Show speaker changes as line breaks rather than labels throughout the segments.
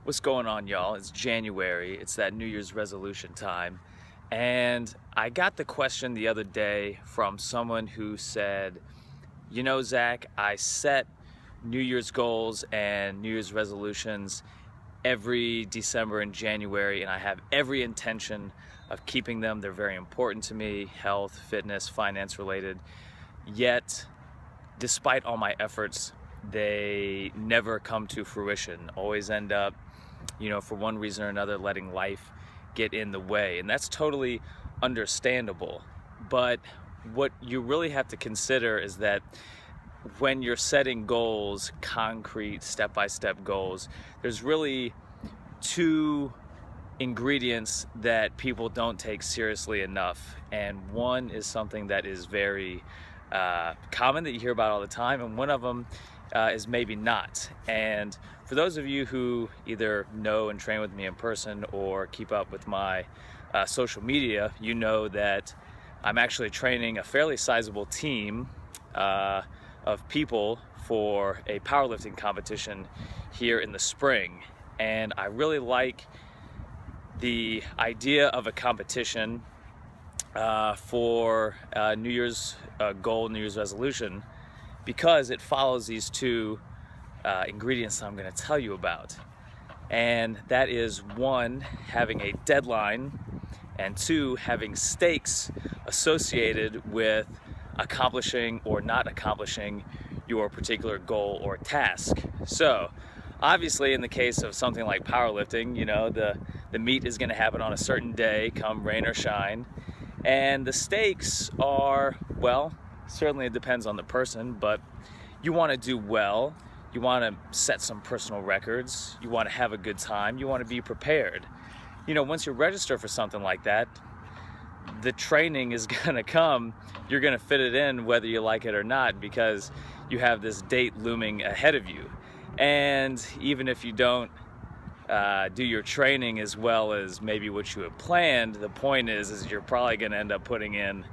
What's going on, y'all? It's January. It's that New Year's resolution time. And I got the question the other day from someone who said, you know, Zach, I set New Year's goals and New Year's resolutions every December and January, and I have every intention of keeping them. They're very important to me, health, fitness, finance related. Yet, despite all my efforts, they never come to fruition. Always end up, for one reason or another, letting life get in the way. And that's totally understandable. But what you really have to consider is that when you're setting goals, concrete, step-by-step goals, there's really two ingredients that people don't take seriously enough. And one is something that is very common that you hear about all the time, and one of them is maybe not. And for those of you who either know and train with me in person or keep up with my social media, you know that I'm actually training a fairly sizable team of people for a powerlifting competition here in the spring. And I really like the idea of a competition for New Year's goal, New Year's resolution, because it follows these two ingredients that I'm going to tell you about. And that is, one, having a deadline, and two, having stakes associated with accomplishing or not accomplishing your particular goal or task. So obviously, in the case of something like powerlifting, the meet is going to happen on a certain day, come rain or shine. And the stakes are, well, certainly it depends on the person, but you want to do well, you want to set some personal records, you want to have a good time, you want to be prepared. Once you register for something like that, the training is going to come. You're going to fit it in whether you like it or not, because you have this date looming ahead of you. And even if you don't do your training as well as maybe what you had planned, the point is you're probably going to end up putting in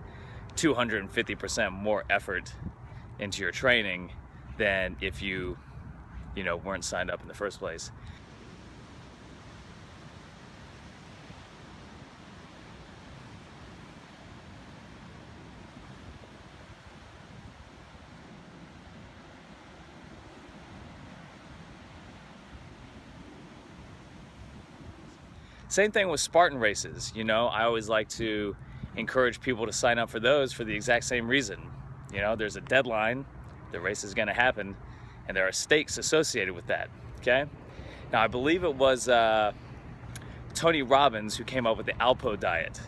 250% more effort into your training than if you weren't signed up in the first place. Same thing with Spartan races. I always like to encourage people to sign up for those for the exact same reason. There's a deadline, the race is going to happen, and there are stakes associated with that, okay? Now, I believe it was Tony Robbins who came up with the Alpo diet.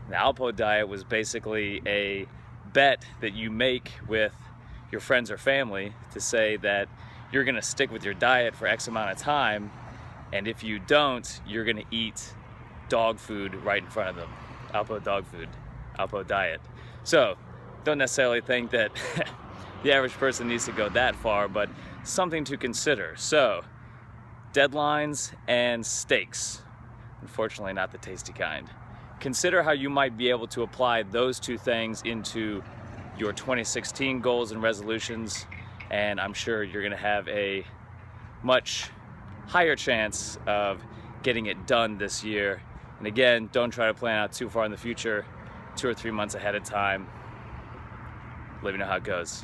The Alpo diet was basically a bet that you make with your friends or family to say that you're going to stick with your diet for X amount of time, and if you don't, you're going to eat dog food right in front of them. Alpo dog food, Alpo diet. So, don't necessarily think that the average person needs to go that far, but something to consider. So, deadlines and stakes. Unfortunately, not the tasty kind. Consider how you might be able to apply those two things into your 2016 goals and resolutions, and I'm sure you're going to have a much higher chance of getting it done this year. And again, don't try to plan out too far in the future, 2 or 3 months ahead of time. Let me know how it goes.